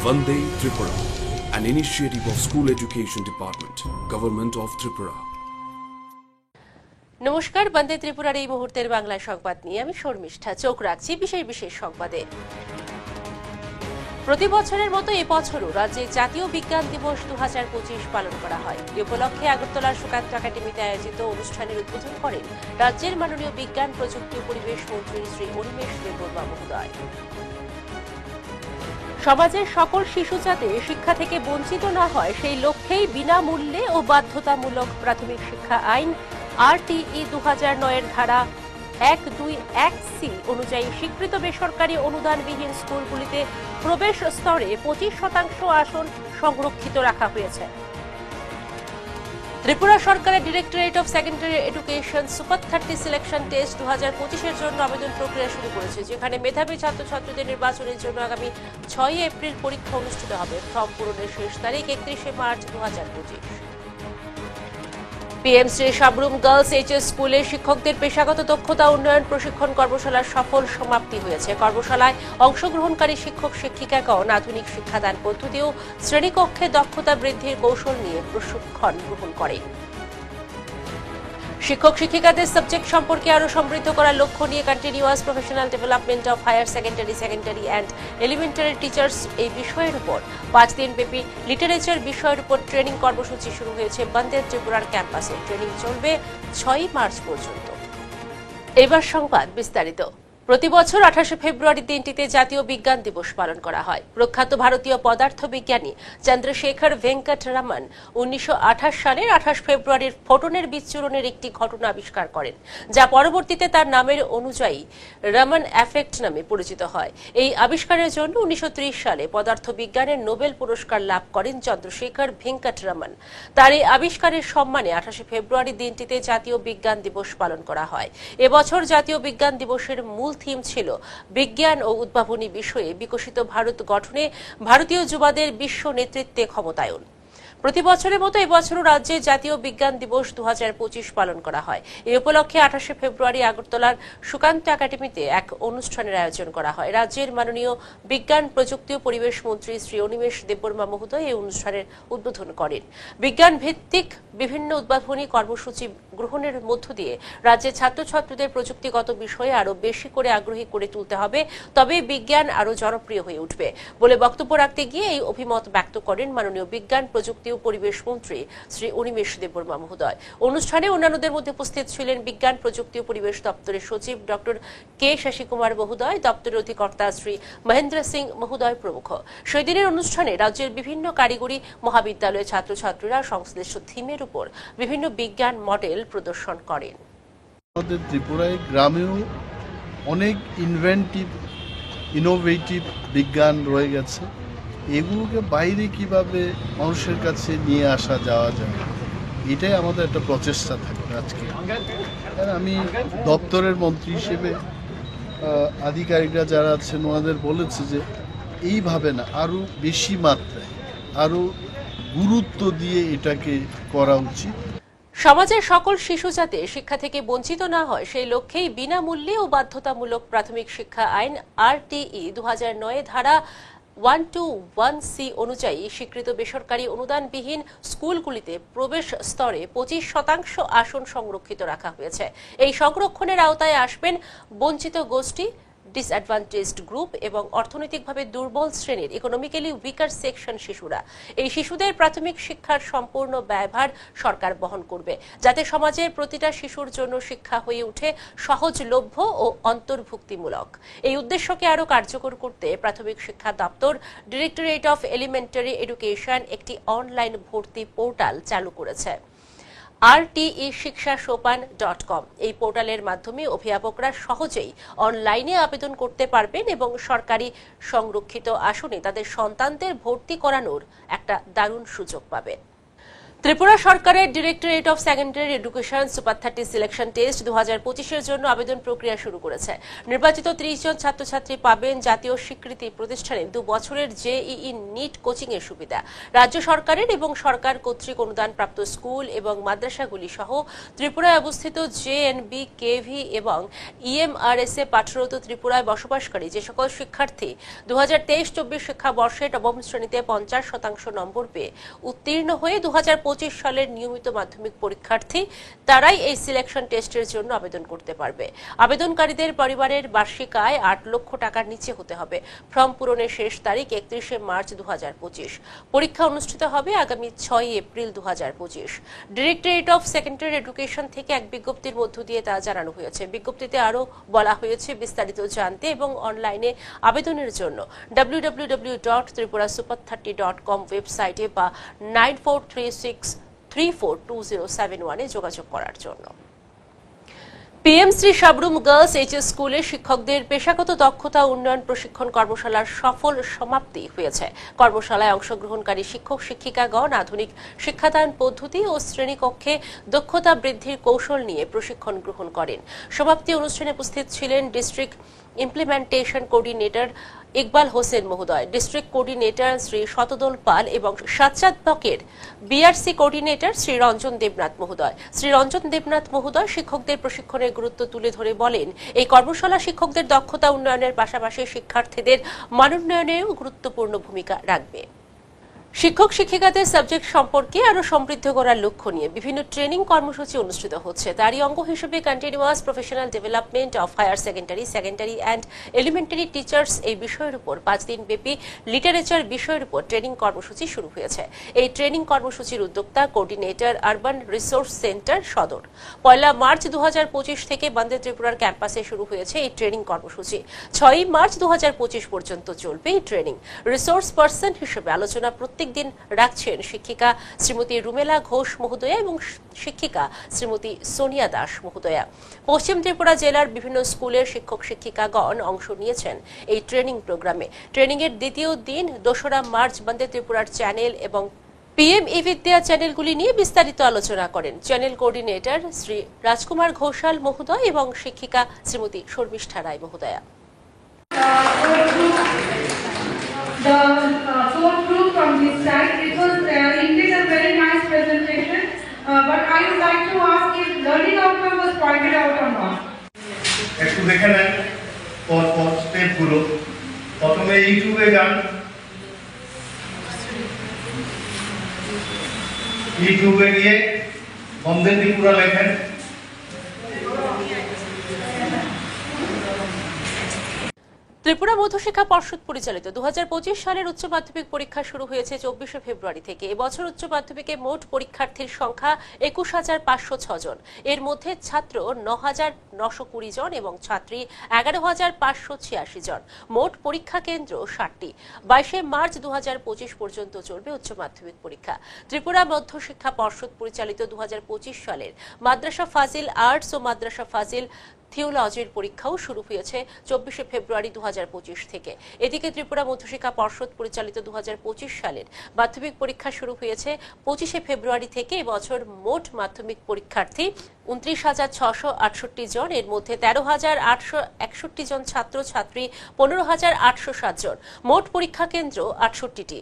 Vande Tripura, an initiative of School Education Department, Government of Tripura. নমস্কার, বন্দে ত্রিপুরার এই মুহূর্তের বাংলা সংবাদ নিয়ে আমি শর্মিষ্ঠা। চোখ রাখছি বিশেষ বিশেষ সংবাদে। প্রতি বছরের মতো এবছরও রাজ্যে জাতীয় বিজ্ঞান দিবস 2025 পালন করা হয়। এই উপলক্ষে আগরতলার সুকান্ত একাডেমিতে আয়োজিত অনুষ্ঠানের উদ্বোধন করেন রাজ্যের মাননীয় বিজ্ঞান, প্রযুক্তি ও পরিবেশ মন্ত্রী শ্রী অনিমেষ দেববর্মা মহোদয়। সমাজের সকল শিশু যাতে শিক্ষা থেকে বঞ্চিত না হয় সেই লক্ষ্যেই বিনামূল্যে ও বাধ্যতামূলক প্রাথমিক শিক্ষা আইন RTE 2009 ধারা 121C অনুযায়ী স্বীকৃত বেসরকারি অনুদানবিহীন স্কুলগুলিতে প্রবেশ স্তরে 25% আসন সংরক্ষিত রাখা হয়েছে। ত্রিপুরা সরকারের directorate of secondary education super 30 selection test 2025-এর জন্য আবেদন প্রক্রিয়া শুরু করেছে, যেখানে মেধাবী ছাত্রছাত্রীদের নির্বাচনের জন্য আগামী 6 এপ্রিল পরীক্ষা অনুষ্ঠিত হবে। ফর্ম পূরণের শেষ তারিখ 31 March 2025। PMC Sabroom girls HS স্কুলে শিক্ষকদের পেশাগত দক্ষতা উন্নয়ন প্রশিক্ষণ কর্মশালার সফল সমাপ্তি হয়েছে। কর্মশালায় অংশগ্রহণকারী শিক্ষক শিক্ষিকাগণ আধুনিক শিক্ষাদান পদ্ধতি ও শ্রেণীকক্ষে দক্ষতা বৃদ্ধির কৌশল নিয়ে প্রশিক্ষণ গ্রহণ করেন। শিক্ষক শিক্ষিকাদের সাবজেক্ট সম্পর্কে আরো সমৃদ্ধ করার লক্ষ্য নিয়ে continuous professional development of higher secondary and elementary teachers এই বিষয়ের উপর 5 দিন ব্যাপী লিটারেচার বিষয়ের উপর ট্রেনিং কর্মসূচি শুরু হয়েছে বন্দে ত্রিপুরার ক্যাম্পাসে। ট্রেনিং চলবে 6 মার্চ পর্যন্ত। এবার সংবাদ বিস্তারিত। প্রতি বছর 28 ফেব্রুয়ারি দিনটিতে জাতীয় বিজ্ঞান দিবস পালন করা হয়। প্রখ্যাত ভারতীয় পদার্থবিজ্ঞানী চন্দ্রশেখর ভেঙ্কট রমন 1928 সালের 28 ফেব্রুয়ারির ফোটনের বিচ্ছুরণের একটি ঘটনা আবিষ্কার করেন, যা পরবর্তীতে তার নামের অনুযায়ী রমন এফেক্ট নামে পরিচিত হয়। এই আবিষ্কারের জন্য 1930 সালে পদার্থবিজ্ঞানের নোবেল পুরস্কার লাভ করেন চন্দ্রশেখর ভেঙ্কট রমন। তার এই আবিষ্কারের সম্মানে 28 ফেব্রুয়ারি দিনটিতে জাতীয় বিজ্ঞান দিবস পালন করা হয়। এবছর জাতীয় বিজ্ঞান দিবসের মূল থিম ছিল বিজ্ঞান ও উদ্ভাবনী বিষয়ে বিকশিত ভারত গঠনে ভারতীয় যুবাদের বিশ্ব নেতৃত্বে ক্ষমতায়ন। প্রতি বছরের মতো এবছরও রাজ্যে জাতীয় বিজ্ঞান দিবস 2025 পালন করা হয়। এই উপলক্ষে 28 ফেব্রুয়ারি আগরতলার সুকান্ত একাডেমিতে এক অনুষ্ঠানের আয়োজন করা হয়। রাজ্যের মাননীয় বিজ্ঞান, প্রযুক্তি ও পরিবেশ মন্ত্রী শ্রী অনিমেষ দেববর্মা মহোদয় এই অনুষ্ঠানের উদ্বোধন করেন। বিজ্ঞান ভিত্তিক বিভিন্ন উদ্ভাবনী কর্মসূচি গ্রহণের মধ্য দিয়ে রাজ্যের ছাত্রছাত্রীদের প্রযুক্তিগত বিষয়ে আরো বেশি করে আগ্রহী করে তুলতে হবে, তবে বিজ্ঞান আরো জনপ্রিয় হয়ে উঠবে বলে বক্তব্য রাখতে গিয়ে এই অভিমত ব্যক্ত করেন মাননীয় বিজ্ঞান, প্রযুক্তি ও পরিবেশ মন্ত্রী শ্রী অনিমেষ দেববর্মা মহোদয়। অনুষ্ঠানে অন্যান্যদের মধ্যে উপস্থিত ছিলেন বিজ্ঞান, প্রযুক্তি ও পরিবেশ দপ্তরের সচিব ডক্টর কে শশী কুমার মহোদয়, দপ্তরের অধিকর্তা শ্রী মহেন্দ্র সিং মহোদয় প্রমুখ। সেই দিনের অনুষ্ঠানে রাজ্যের বিভিন্ন কারিগরি মহাবিদ্যালয়ের ছাত্রছাত্রীরা সংশ্লিষ্ট থিমের উপর বিভিন্ন বিজ্ঞান মডেল প্রদর্শন করেন। আমাদের ত্রিপুরায় গ্রামেও অনেক ইনোভেটিভ বিজ্ঞান রয়ে গেছে। এগুলোকে বাইরে কিভাবে মানুষের কাছে নিয়ে আসা যাওয়া যায়, এটাই আমাদের একটা প্রচেষ্টা থাকবে আজকে। আমি দপ্তরের মন্ত্রী হিসেবে আধিকারিকরা যারা আছেন ওনাদের বলেছে যে এইভাবে না, আরও বেশি মাত্রায়, আরও গুরুত্ব দিয়ে এটাকে করা উচিত। সমাজের সকল শিশু যাতে শিক্ষা থেকে বঞ্চিত না হয় সেই লক্ষ্যেই বিনামূল্যে ও বাধ্যতামূলক প্রাথমিক শিক্ষা আইন RTE 2009 ধারা 121C অনুযায়ী স্বীকৃত বেসরকারি অনুদানবিহীন স্কুলগুলিতে প্রবেশ স্তরে 25% আসন সংরক্ষিত রাখা হয়েছে। এই সংরক্ষণের আওতায় আসবেন বঞ্চিত গোষ্ঠী, ডিসঅ্যাডভান্টেজড গ্রুপ এবং অর্থনৈতিকভাবে দুর্বল শ্রেণীর ইকোনমিক্যালি উইকার সেকশন শিশুরা। এই শিশুদের প্রাথমিক শিক্ষার সম্পূর্ণ ব্যয়ভার সরকার বহন করবে, যাতে সমাজের প্রতিটা শিশুর জন্য শিক্ষা হয়ে ওঠে সহজলভ্য ও অন্তর্ভুক্তিমূলক। এই উদ্দেশ্যকে আরও কার্যকর করতে প্রাথমিক শিক্ষা দপ্তর ডিরেক্টরেট অফ এলিমেন্টারি এডুকেশন একটি অনলাইন ভর্তি পোর্টাল চালু করেছে, RTEShikshaSopan.com। এই পোর্টালের মাধ্যমে অভিভাবকরা সহজেই অনলাইনে আবেদন করতে পারবেন এবং সরকারি সংরক্ষিত আসনে তাদের সন্তানদের ভর্তি করানোর একটা দারুণ সুযোগ পাবেন। ত্রিপুরা সরকারের directorate of secondary education super 30 selection test 2025-এর জন্য আবেদন প্রক্রিয়া শুরু করেছে। নির্বাচিত 30 জন ছাত্রছাত্রী পাবেন জাতীয় স্বীকৃতি প্রতিষ্ঠানে 2 বছরের জেইই নিট কোচিং এর সুবিধা। রাজ্য সরকারের এবং সরকার কর্তৃক অনুদানপ্রাপ্ত স্কুল এবং মাদ্রাসাগুলি সহ ত্রিপুরায় অবস্থিত জেএনবি, কেভি এবং ইএমআরএস এ পাঠরত ত্রিপুরায় বসবাসকারী যে সকল শিক্ষার্থী 2023-24 শিক্ষাবর্ষে নবম শ্রেণীতে 50% নম্বর পেয়ে উত্তীর্ণ হয়ে 2025 সালের নিয়মিত মাধ্যমিক পরীক্ষার্থী তারাই এই সিলেকশন টেস্টের জন্য আবেদন করতে পারবে। আবেদনকারীদের পরিবারের বার্ষিক আয় 8 লক্ষ টাকার নিচে হতে হবে। ফর্ম পূরণের শেষ তারিখ 31 মার্চ 2025। পরীক্ষা অনুষ্ঠিত হবে আগামী 6 April 2025। Directorate of secondary education থেকে এক বিজ্ঞপ্তির মধ্য দিয়ে তা জানানো হয়েছে। বিজ্ঞপ্তিতে আরও বলা হয়েছে, বিস্তারিত জানতে এবং অনলাইনে আবেদনের জন্য www.tripurasuper30.com ওয়েবসাইটে বা 9436342071 এ যোগাযোগ করার জন্য। PM Shri Sabroom girls HS স্কুলে শিক্ষকদের পেশাগত দক্ষতা উন্নয়ন প্রশিক্ষণ কর্মশালার সফল সমাপ্তি হয়েছে। কর্মশালায় অংশগ্রহণকারী শিক্ষক শিক্ষিকাগণ আধুনিক শিক্ষাদান পদ্ধতি ও শ্রেণীকক্ষে দক্ষতা বৃদ্ধির কৌশল নিয়ে প্রশিক্ষণ গ্রহণ করেন। সমাপ্তি অনুষ্ঠানে উপস্থিত ছিলেন district implementation coordinator Iqbal Hossain মহোদয়, ডিস্ট্রিক্ট কোঅর্ডিনেটর শ্রী শতদল পাল এবং সাজ্জাদ ব্লকের বিআরসি কোঅর্ডিনেটর শ্রী রঞ্জন দেবনাথ মহোদয়। শ্রী রঞ্জন দেবনাথ মহোদয় শিক্ষকদের প্রশিক্ষণের গুরুত্ব তুলে ধরে বলেন, এই কর্মশালা শিক্ষকদের দক্ষতা উন্নয়নের পাশাপাশি শিক্ষার্থীদের মানোন্নয়নেও গুরুত্বপূর্ণ ভূমিকা রাখবে। শিক্ষক শিক্ষিকাদের সাবজেক্ট সম্পর্কে আরো সমৃদ্ধ করার লক্ষ্য নিয়ে বিভিন্ন ট্রেনিং কর্মসূচি অনুষ্ঠিত হচ্ছে। তারই অঙ্গ হিসেবে continuous professional development of higher secondary and elementary teachers এই বিষয়ের উপর 5 দিন ব্যাপী লিটারেচার বিষয়ের উপর ট্রেনিং কর্মসূচি শুরু হয়েছে। এই ট্রেনিং কর্মসূচির উদ্যোক্তা কোঅর্ডিনেটর আরবান রিসোর্স সেন্টার সদর। 1 মার্চ 2025 থেকে বন্দে ত্রিপুরার ক্যাম্পাসে শুরু হয়েছে এই ট্রেনিং কর্মসূচি। 6 মার্চ 2025 পর্যন্ত চলবে এই ট্রেনিং। রিসোর্স পার্সন হিসেবে আলোচনা প্রত্যেক দিন রাখছেন শিক্ষিকা শ্রীমতী রুমেলা ঘোষ মহোদয়া এবং শিক্ষিকা শ্রীমতী সোনিয়া দাস মহোদয়া। পশ্চিম ত্রিপুরা জেলার বিভিন্ন স্কুলের শিক্ষক শিক্ষিকাগণ অংশ নিয়েছেন এই ট্রেনিং প্রোগ্রামে। ট্রেনিং এর দ্বিতীয় দিন 2 মার্চ বন্দে ত্রিপুরার চ্যানেল এবং পিএম ই বিদ্যা চ্যানেলগুলি নিয়ে বিস্তারিত আলোচনা করেন চ্যানেল কোঅর্ডিনেটর শ্রী রাজকুমার ঘোষাল মহোদয় এবং শিক্ষিকা শ্রীমতী শর্মিষ্ঠা রায় মহোদয়া। The fourth group from this side, it was indeed a very nice presentation, but I would like to ask if learning outcome was pointed out or not. একটু দেখে নেন পর স্টেপগুলো। প্রথমে ইউটিউবে যান, ইউটিউবে গিয়ে বন্দে ত্রিপুরা লেখেন। ত্রিপুরা মধ্যশিক্ষা পর্ষদ পরিচালিত 2025 সালের উচ্চ মাধ্যমিক পরীক্ষা শুরু হয়েছে 24 ফেব্রুয়ারি থেকে। এবছর উচ্চ মাধ্যমিকে মোট পরীক্ষার্থীর সংখ্যা 21,506 জন। এর মধ্যে ছাত্র 9,920 জন এবং ছাত্রী 11,586 জন। মোট পরীক্ষা কেন্দ্র 60টি। 22 মার্চ 2025 পর্যন্ত চলবে উচ্চ মাধ্যমিক পরীক্ষা। ত্রিপুরা মধ্যশিক্ষা পর্ষদ পরিচালিত 2025 সালের মাদ্রাসা ফাজিল আর্টস ও মাদ্রাসা ফাজিল থিওলজির পরীক্ষাও শুরু হয়েছে 24 ফেব্রুয়ারি 2025 থেকে। এদিকে ত্রিপুরা মধ্যশিক্ষা পর্ষদ পরিচালিত 2025 সালের মাধ্যমিক পরীক্ষা শুরু হয়েছে 25 ফেব্রুয়ারি থেকে। এবছর মোট মাধ্যমিক পরীক্ষার্থী 29,668 জন। এর মধ্যে 13,861 জন ছাত্র ছাত্রী, 15,807 জন। মোট পরীক্ষা কেন্দ্র 68টি।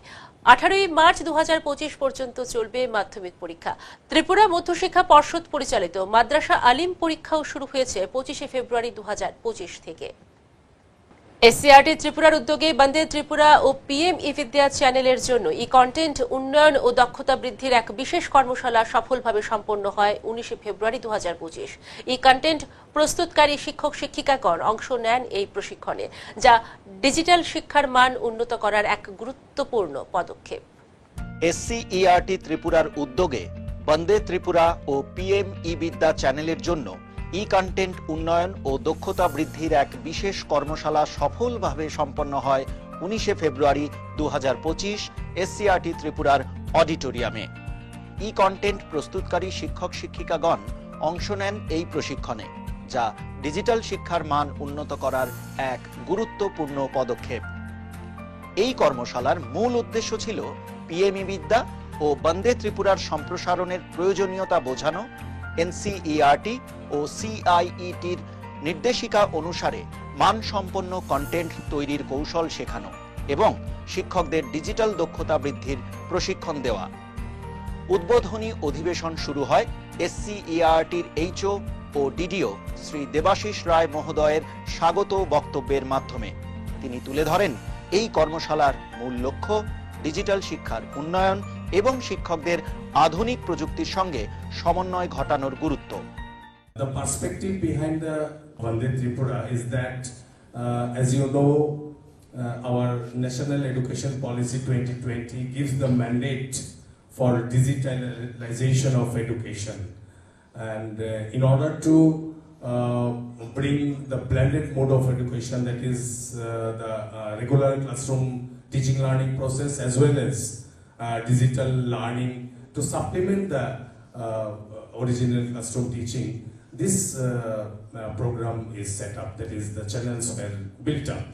18 মার্চ 2025 পর্যন্ত চলবে মাধ্যমিক পরীক্ষা। ত্রিপুরা মধ্যশিক্ষা পর্ষদ পরিচালিত মাদ্রাসা আলিম পরীক্ষাও শুরু হয়েছে 25 ফেব্রুয়ারি 2025 থেকে। এসসিআরটি ত্রিপুরার উদ্যোগে বন্দে ত্রিপুরা ও পিএম ই বিদ্যা চ্যানেলের জন্য ই কন্টেন্ট উন্নয়ন ও দক্ষতা বৃদ্ধির এক বিশেষ কর্মশালা সফলভাবে সম্পন্ন হয় 19 ফেব্রুয়ারি 2025। ই কন্টেন্ট প্রস্তুতকারী শিক্ষক শিক্ষিকাগণ অংশ নেন এই প্রশিক্ষণে, যা ডিজিটাল শিক্ষার মান উন্নত করার এক গুরুত্বপূর্ণ পদক্ষেপ। এসসিইআরটি ত্রিপুরার উদ্যোগে বন্দে ত্রিপুরা ও পিএম ই বিদ্যা চ্যানেলের জন্য ই কন্টেন্ট উন্নয়ন ও দক্ষতা বৃদ্ধির এক বিশেষ কর্মশালা সফলভাবে সম্পন্ন হয় 19 ফেব্রুয়ারি 2025 এসসিআরটি ত্রিপুরার অডিটোরিয়ামে। ই কন্টেন্ট প্রস্তুতকারী শিক্ষক শিক্ষিকাগণ অংশ নেন এই প্রশিক্ষণে, যা ডিজিটাল শিক্ষার মান উন্নত করার এক গুরুত্বপূর্ণ পদক্ষেপ। এই কর্মশালার মূল উদ্দেশ্য ছিল পিএম ই বিদ্যা ও বন্দে ত্রিপুরার সম্প্রসারণের প্রয়োজনীয়তা বোঝানো, এনসিইআরটি ও সিআইইটির নির্দেশিকা অনুসারে মানসম্পন্ন কন্টেন্ট তৈরির কৌশল শেখানো এবং শিক্ষকদের ডিজিটাল দক্ষতা বৃদ্ধির প্রশিক্ষণ দেওয়া। উদ্বোধনী অধিবেশন শুরু হয় এসসিইআরটির এইচও ও ডিডিও শ্রী দেবাশিস রায় মহোদয়ের স্বাগত বক্তব্যের মাধ্যমে। তিনি তুলে ধরেন এই কর্মশালার মূল লক্ষ্য ডিজিটাল শিক্ষার উন্নয়ন এবং শিক্ষকদের আধুনিক প্রযুক্তির সঙ্গে সমন্বয় ঘটানোর গুরুত্ব। The perspective behind the Vande Tripura is that, as you know, our National Education Policy 2020 gives the mandate for digitalization of education. And in order to bring the blended mode of education, that is the regular classroom teaching learning process as well as digital learning to supplement the original classroom teaching, this program is set up, that is the channels were built up.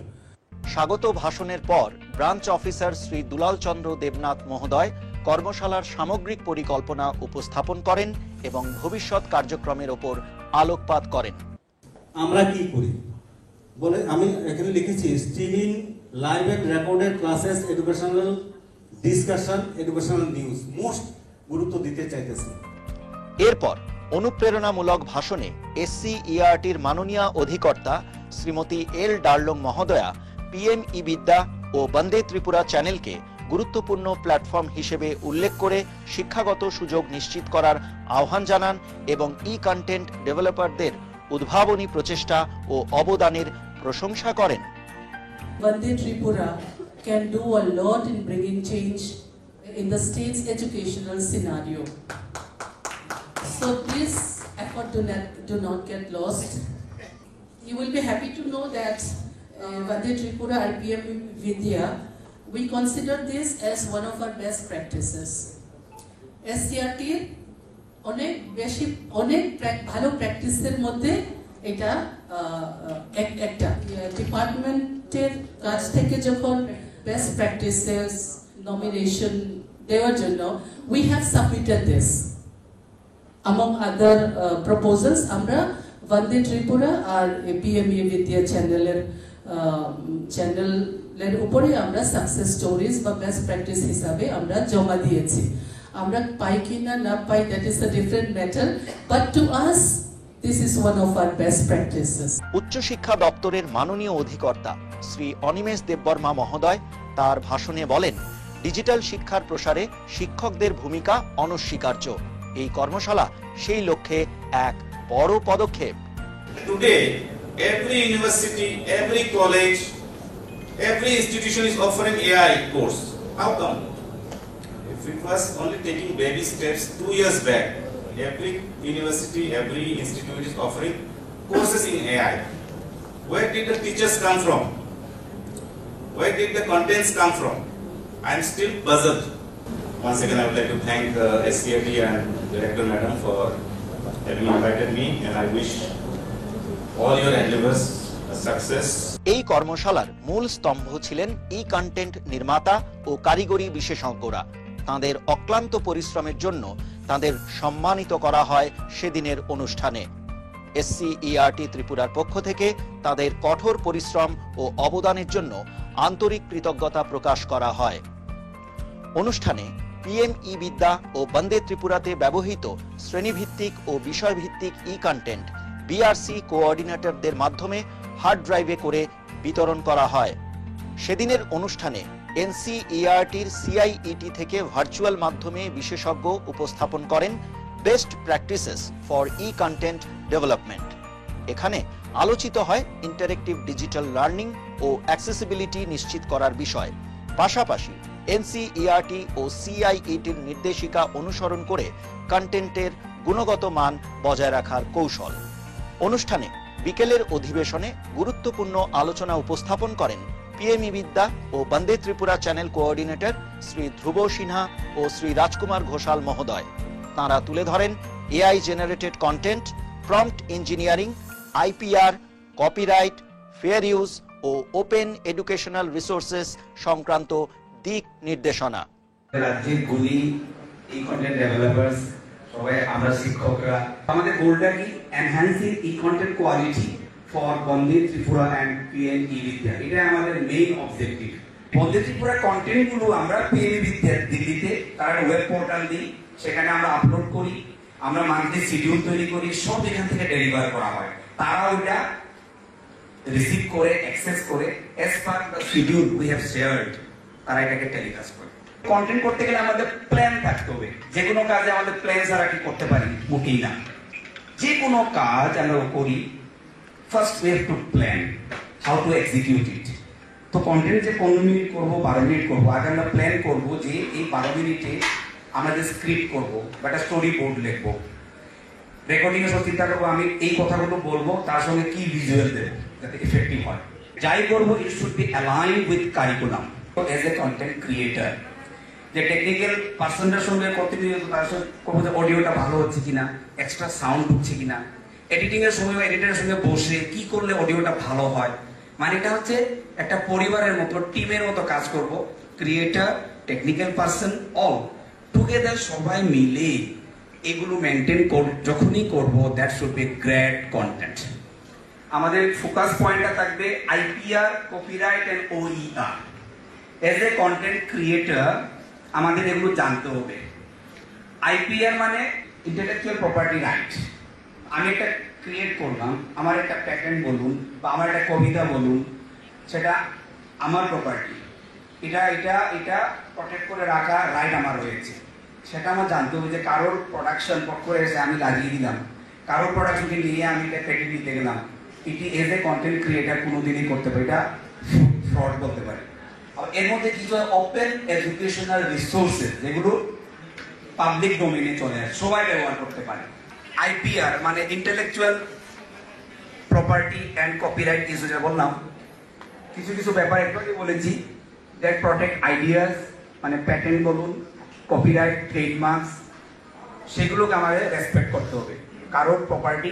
স্বাগত ভাষণের পর branch officer Shri দুলাল চন্দ্র দেবনাথ মহোদয় কর্মশালার সামগ্রিক পরিকল্পনা উপস্থাপন করেন এবং ভবিষ্যৎ কার্যক্রমের ওপর আলোকপাত করেন। আমরা কি করি বলে আমি এখানে লিখেছি streaming live and recorded classes, educational discussion, educational news most গুরুত্ব দিতে চাইতেছি। এরপর অনুপ্রেরণামূলক ভাষণে এসসিইআরটির মাননীয় অধিকর্তা শ্রীমতী এল ডার্লং মহোদয়া পিএমই বিদ্যা ও বন্দে ত্রিপুরা চ্যানেলকে গুরুত্বপূর্ণ প্ল্যাটফর্ম হিসেবে উল্লেখ করে শিক্ষাগত সুযোগ নিশ্চিত করার আহ্বান জানান এবং ই কন্টেন্ট ডেভেলপারদের উদ্ভাবনী প্রচেষ্টা ও অবদানের প্রশংসা করেন। Vande Tripura can do a lot in bringing change in the state's educational scenario. So please effort do not get lost. You will be happy to know that Vande Tripura RPM Vidya, we consider this as one of our best practices. SCRT অনেক ভালো প্র্যাকটিসের মধ্যে এটা একটা ডিপার্টমেন্টের কাছ থেকে যখন বেস্ট প্র্যাকটিসেস নমিনেশন দেওয়ার জন্য we have submitted this among other proposals. আমরা বন্দে ত্রিপুরা আর পিএমই বিদ্যা চ্যানেলের উপরে আমরা সাকসেস স্টোরিজ বা বেস্ট প্র্যাকটিস হিসাবে আমরা জমা দিয়েছি। আমরা পাই কিনা না পাই, that is a different matter, but to us this is one of our best practices. উচ্চশিক্ষা দপ্তরের মাননীয় অধিকর্তা শ্রী অনিমেষ দেববর্মা মহোদয় তার ভাষণে বলেন, ডিজিটাল শিক্ষার প্রসারে শিক্ষকদের ভূমিকা অনস্বীকার্য। এই কর্মশালা সেই লক্ষ্যে এক বড় পদক্ষেপ। Today every university, every college, every institution is offering AI course. How come? If it was only taking baby steps 2 years back, every university, every institute is offering courses in AI. Where did the teachers come from? Where did the contents come from? I am still puzzled. Once again, I would like to thank SCRT and Director Madam for having invited me, and I wish all your endeavors a success. এই কর্মশালার মূল স্তম্ভ ছিলেন ই content নির্মাতা ও কারিগরি বিশেষজ্ঞরা। তাদের অক্লান্ত পরিশ্রমের জন্য তাদের সম্মানিত করা হয় সেদিনের অনুষ্ঠানে। এসসিইআরটি ত্রিপুরার পক্ষ থেকে তাদের কঠোর পরিশ্রম ও অবদানের জন্য আন্তরিক কৃতজ্ঞতা প্রকাশ করা হয়। অনুষ্ঠানে পিএমই বিদ্যা ও বন্দে ত্রিপুরাতে ব্যবহৃত শ্রেণীভিত্তিক ও বিষয়ভিত্তিক ই কন্টেন্ট বিআরসি কোঅর্ডিনেটরদের মাধ্যমে হার্ড ড্রাইভে করে বিতরণ করা হয়। সেদিনের অনুষ্ঠানে এনসিইআরটির সিআইইটি থেকে ভার্চুয়াল মাধ্যমে বিশেষজ্ঞ উপস্থাপন করেন best practices for E content development. এখানে আলোচিত হয় ইন্টারেক্টিভ ডিজিটাল লার্নিং ও অ্যাক্সেসিবিলিটি নিশ্চিত করার বিষয়। পাশাপাশি এনসিইআরটি ও সিআইইটির নির্দেশিকা অনুসরণ করে কন্টেন্টের গুণগত মান বজায় রাখার কৌশল। অনুষ্ঠানে বিকেলের অধিবেশনে গুরুত্বপূর্ণ আলোচনা উপস্থাপন করেন পিএমই বিদ্যা ও বন্দে ত্রিপুরা চ্যানেল কোঅর্ডিনেটর শ্রী ধ্রুব সিনহা ও শ্রী রাজকুমার ঘোষাল মহোদয়। তাঁরা তুলে ধরেন AI generated content, prompt engineering, IPR, copyright, fair use ও ওপেন এডুকেশনাল রিসোর্সেস সংক্রান্ত দিক নির্দেশনা। রাজ্যের গুণী ই কন্টেন্ট ডেভেলপার্স সবাই আমরা শিক্ষকরা আমাদের গোলটা কি enhancing E content quality for Bande Tripura and PM E Vidya, এটা আমাদের main objective. Bande Tripura content গুলো আমরা পিএম ই বিদ্যা দিল্লিতে তার ওয়েব পোর্টাল দিই, সেখানে আমরা আপলোড করি, আমরা মান্থলি শিডিউল তৈরি করি, সব এখান থেকে ডেলিভার করা হয়। তারা ওইটা রিসিভ করে অ্যাক্সেস করে S per the schedule we have shared তারা এটাকে টেলিকাস্ট করে। কন্টেন্ট করতে গেলে আমাদের প্ল্যান থাকতে হবে, যে কোনো কাজে আমাদের প্ল্যান ছাড়া কি করতে পারি? মোটেই না। যে কোনো কাজ আমরা করি first we have to plan how to execute it. তো কন্টেন্ট যে 15 মিনিট করবো 12 মিনিট করবো, আগে আমরা প্ল্যান করবো যে এই 12 মিনিটে আমরা যে স্ক্রিপ্ট করবো বা একটা স্টোরি বোর্ড লিখবো, রেকর্ডিং এর চিন্তা করবো আমি এই কথাগুলো বলবো, তার সঙ্গে কি ভিজুয়াল দেবো যাতে ইফেক্টিভ হয়। যাই করবো it should be align with curriculum. Age a content creator যে টেকনিক্যাল পার্সনটার সঙ্গে প্রতিনিয়ত তার সঙ্গে করবো যে অডিওটা ভালো হচ্ছে কিনা, এক্সট্রা সাউন্ড হচ্ছে কিনা, এডিটিং এর সময় এডিটারের সঙ্গে বসে কি করলে অডিওটা ভালো হয়। মানে এটা হচ্ছে একটা পরিবারের মতো, টিমের মতো কাজ করব। Creator, technical person, all together সবাই মিলে এগুলো মেনটেন যখনই করব, that should be great content. আমাদের ফোকাস পয়েন্টটা থাকবে IPR, copyright and OER. As a content creator আমাদের এগুলো জানতে হবে। আইপিআর মানে ইন্টেলেকচুয়াল প্রপার্টি রাইট। আমি একটা ক্রিয়েট করলাম, আমার একটা প্যাটার্ন বলুন বা আমার একটা কবিতা বলুন, সেটা আমার প্রপার্টি, এটা এটা এটা প্রটেক্ট করে রাখা রাইট আমার রয়েছে। সেটা আমার জানতে হবে যে কারোর প্রোডাকশন পক্ষ এসে আমি লাগিয়ে দিলাম, কারোর প্রোডাকশনকে নিয়ে আমি এটা ক্রেডিট নিতে গেলাম, এটি এজ এ কন্টেন্ট ক্রিয়েটার কোনোদিনই করতে পারে, এটা ফ্রড বলতে পারে। এর মধ্যে কিছু ওপেন এডুকেশনাল রিসোর্সেস যেগুলো পাবলিক ডোমেইনে চলে আসে, সবাই ব্যবহার করতে পারে। আইপিআর মানে intellectual property and copyright issue, যেটা বললাম কিছু কিছু ব্যাপার একটু বলেছি, দ্যাট প্রটেক্ট আইডিয়াস মানে প্যাটেন্ট বলুন, কপিরাইট, ট্রেডমার্কস, সেগুলোকে আমাদের রেসপেক্ট করতে হবে। কারোর প্রপার্টি,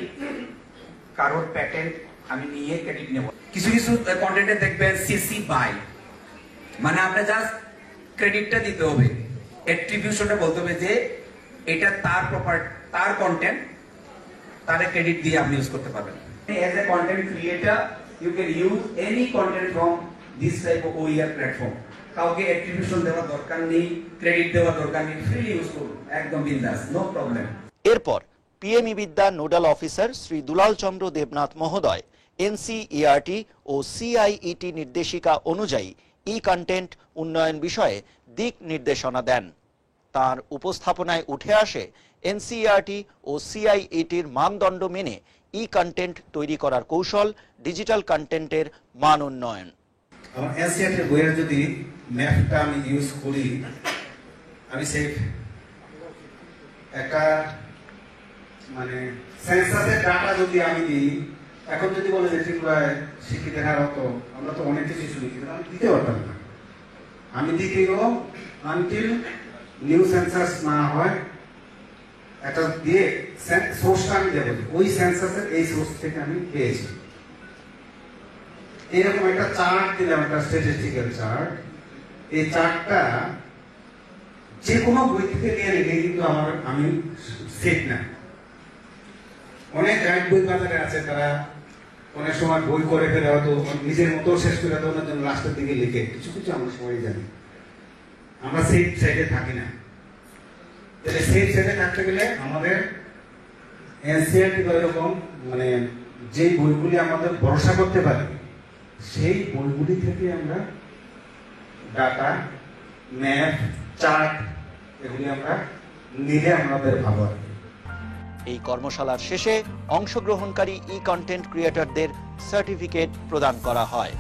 কারোর প্যাটেন্ট আমি নিয়ে ক্রেডিট নেব। কিছু কিছু কন্টেন্টে দেখবেন সিসি বাই, মানে আপনি জাস্ট ক্রেডিটটা দিতে হবে, অ্যাট্রিবিউশনটা বলতে হবে যে এটা তার প্রপার্টি, তার কন্টেন্ট, তার ক্রেডিট দিয়ে আপনি ইউজ করতে পারবেন। As a content creator you can use any content from this type of OER platform. কাউকে অ্যাট্রিবিউশন দেওয়ার দরকার নেই, ক্রেডিট দেওয়ার দরকার নেই, ফ্রিলি ইউজ করুন, একদম বিন্দাস, নো প্রবলেম। এরপর পিএমই বিদ্যা নোডাল অফিসার শ্রী দুলাল চন্দ্র দেবনাথ মহোদয় এনসিইআরটি ও সিআইইটি নির্দেশিকা অনুযায়ী ই কন্টেন্ট উন্নয়ন বিষয়ে দিক নির্দেশনা দেন। তার উপস্থাপনায় উঠে আসে এনসিইআরটি ও সিআইইটির মানদণ্ড মেনে ই কন্টেন্ট তৈরি করার কৌশল, ডিজিটাল কন্টেন্টের মান উন্নয়ন। আমার এনসিইআরটির বইয়ের যদি ম্যাপটা আমি ইউজ করি, আমি সেই একটা মানে সেন্সাসের ডাটা যদি আমি দিই, এখন যদি বলে যে ত্রিপুরায় শিক্ষিতের হার হতো, আমরা তো অনেক কিছু শুনি, কিন্তু আমি দিতে পারতাম না। আমি দিতে গেল আনটিল নিউ সেন্সাস না হয়, একটা দিয়ে সোর্সটা আমি দেবো, ওই সেন্সাসের এই সোর্স থেকে আমি পেয়েছি। এরকম একটা চার্ট দিলাম, একটা স্ট্যাটিস্টিক্যাল চার্ট। এই চার্টটা যে কোনো বই থেকে নিয়ে রেখে কিন্তু আমি সেট না। অনেক গাইড বই বাজারে আছে, তারা অনেক সময় বই করে ফেলে, হয়তো নিজের মতো শেষ করে দেওয়ার জন্য লাস্টের দিকে লিখে, কিছু কিছু আমরা সবাই জানি। আমরা সেই সাইডে থাকি না। তাহলে সেই সাইডে থাকতে গেলে আমাদের এনসিইআরটি বা এরকম মানে যে বইগুলি আমাদের ভরসা করতে পারি, সেই বইগুলি থেকে আমরা ডাটা, ম্যাপ, চার্ট এগুলি আমরা নিলে আমাদের ভালো হয়। এই কর্মশালার শেষে অংশগ্রহণকারী ই কন্টেন্ট ক্রিয়েটরদের সার্টিফিকেট প্রদান করা হয়।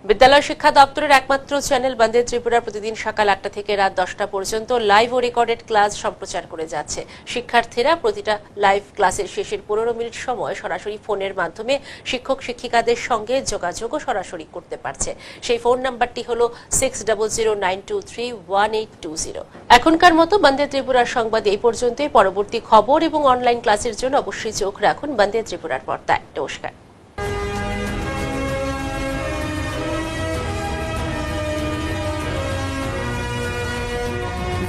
বিদ্যালয় শিক্ষা দপ্তরের একমাত্র চ্যানেল বন্দে ত্রিপুরা প্রতিদিন সকাল 8টা থেকে রাত 10টা পর্যন্ত লাইভ ও রেকর্ডেড ক্লাস সম্প্রচার করে যাচ্ছে। শিক্ষার্থীরা প্রতিটা লাইভ ক্লাসের শেষের 15 মিনিট সময় সরাসরি ফোনের মাধ্যমে শিক্ষক শিক্ষিকাদের সঙ্গে যোগাযোগও সরাসরি করতে পারছে। সেই ফোন নাম্বারটি হলো 6009231820। এখনকার মতো বন্দে ত্রিপুরার সংবাদ এই পর্যন্তই। পরবর্তী খবর এবং অনলাইন ক্লাসের জন্য অবশ্যই চোখ রাখুন বন্দে ত্রিপুরার পর্দায়। নমস্কার।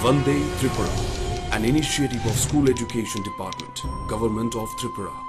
Vande Tripura, an initiative of School Education Department, Government of Tripura.